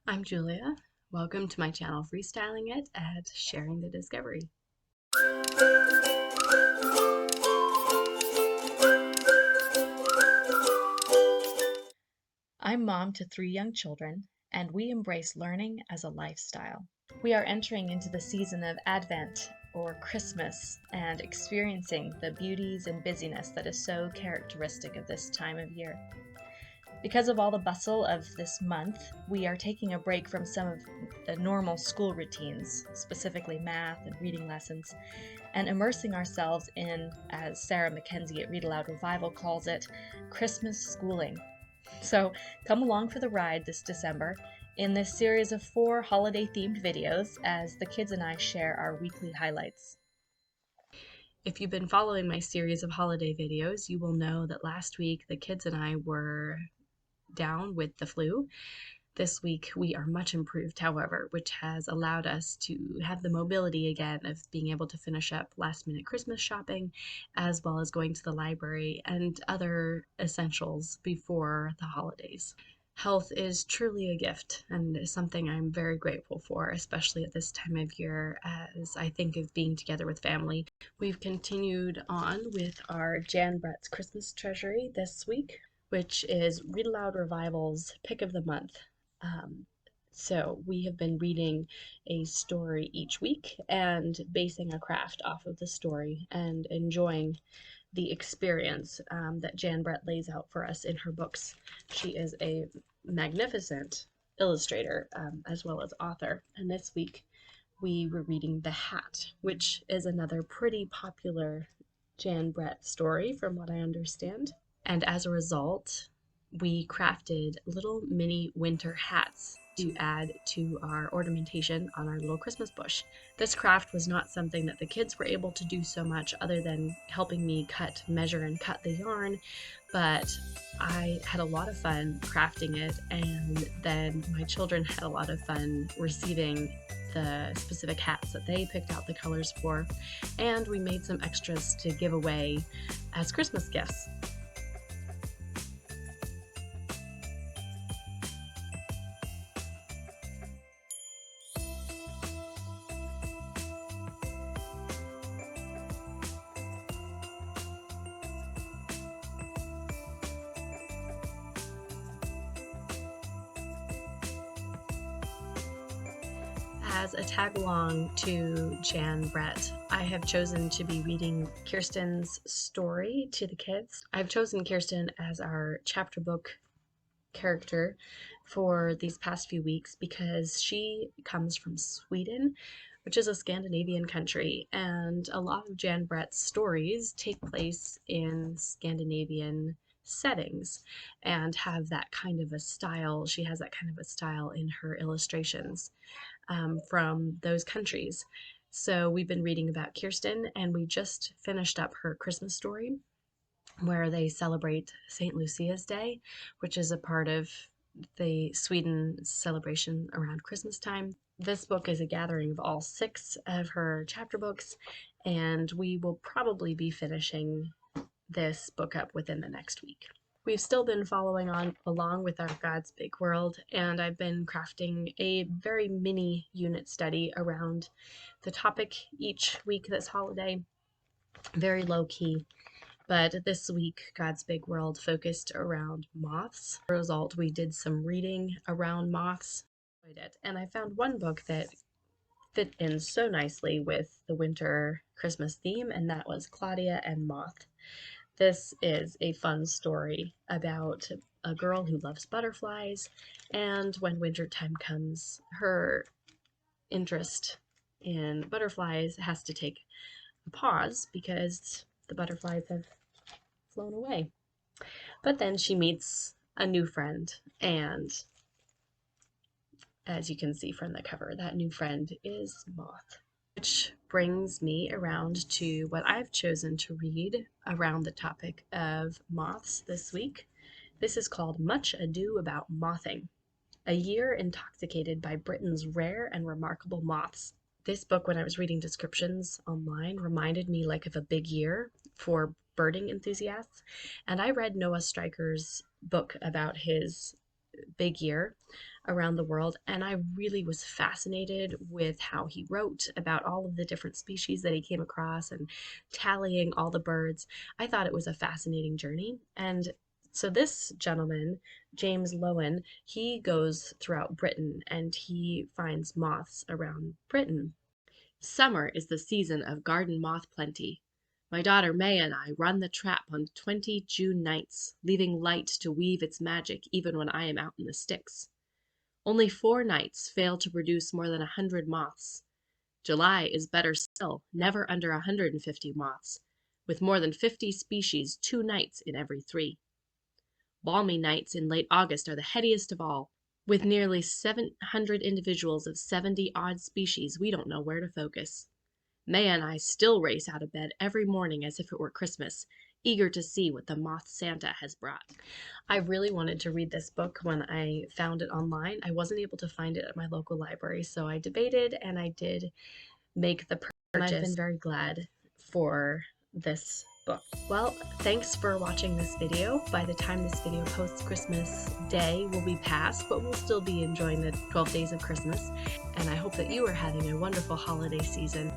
I'm Julia. Welcome to my channel Freestyling It and Sharing the Discovery. I'm mom to 3 young children, and we embrace learning as a lifestyle. We are entering into the season of Advent or Christmas and experiencing the beauties and busyness that is so characteristic of this time of year. Because of all the bustle of this month, we are taking a break from some of the normal school routines, specifically math and reading lessons, and immersing ourselves in, as Sarah Mackenzie at Read Aloud Revival calls it, Christmas schooling. So come along for the ride this December in this series of 4 holiday-themed videos as the kids and I share our weekly highlights. If you've been following my series of holiday videos, you will know that last week the kids and I were down with the flu. This week we are much improved, however, which has allowed us to have the mobility again of being able to finish up last minute Christmas shopping, as well as going to the library and other essentials before the holidays. Health is truly a gift and is something I'm very grateful for, especially at this time of year as I think of being together with family. We've continued on with our Jan Brett's Christmas Treasury this week, which is Read Aloud Revival's pick of the month. So we have been reading a story each week and basing a craft off of the story and enjoying the experience that Jan Brett lays out for us in her books. She is a magnificent illustrator as well as author. And this week we were reading The Hat, which is another pretty popular Jan Brett story from what I understand. And as a result, we crafted little mini winter hats to add to our ornamentation on our little Christmas bush. This craft was not something that the kids were able to do so much other than helping me measure and cut the yarn, but I had a lot of fun crafting it, and then my children had a lot of fun receiving the specific hats that they picked out the colors for, and we made some extras to give away as Christmas gifts. As a tag along to Jan Brett, I have chosen to be reading Kirsten's story to the kids. I've chosen Kirsten as our chapter book character for these past few weeks because she comes from Sweden, which is a Scandinavian country, and a lot of Jan Brett's stories take place in Scandinavian settings and have that kind of a style. She has that kind of a style in her illustrations from those countries. So we've been reading about Kirsten, and we just finished up her Christmas story where they celebrate St. Lucia's Day, which is a part of the Sweden celebration around Christmas time. This book is a gathering of all 6 of her chapter books, and we will probably be finishing this book up within the next week. We've still been following on along with our God's Big World, and I've been crafting a very mini unit study around the topic each week this holiday. Very low key, but this week God's Big World focused around moths. As a result, we did some reading around moths, and I found one book that fit in so nicely with the winter Christmas theme, and that was Claudia and Moth. This is a fun story about a girl who loves butterflies, and when winter time comes, her interest in butterflies has to take a pause because the butterflies have flown away. But then she meets a new friend, and as you can see from the cover, that new friend is Moth. Which brings me around to what I've chosen to read around the topic of moths this week. This is called Much Ado About Mothing, a year intoxicated by Britain's rare and remarkable moths. This book, when I was reading descriptions online, reminded me like of a big year for birding enthusiasts, and I read Noah Stryker's book about his big year around the world, and I really was fascinated with how he wrote about all of the different species that he came across and tallying all the birds. I thought it was a fascinating journey. And so this gentleman, James Lowen, he goes throughout Britain and he finds moths around Britain. Summer is the season of garden moth plenty. My daughter May and I run the trap on 20 June nights, leaving light to weave its magic even when I am out in the sticks. Only 4 nights fail to produce more than 100 moths. July is better still, never under 150 moths, with more than 50 species 2 nights in every 3. Balmy nights in late August are the headiest of all. With nearly 700 individuals of 70-odd species, we don't know where to focus. May and I still race out of bed every morning as if it were Christmas, eager to see what the moth Santa has brought. I really wanted to read this book when I found it online. I wasn't able to find it at my local library, so I debated and I did make the purchase. And I've been very glad for this book. Well, thanks for watching this video. By the time this video posts, Christmas Day will be past, but we'll still be enjoying the 12 days of Christmas. And I hope that you are having a wonderful holiday season.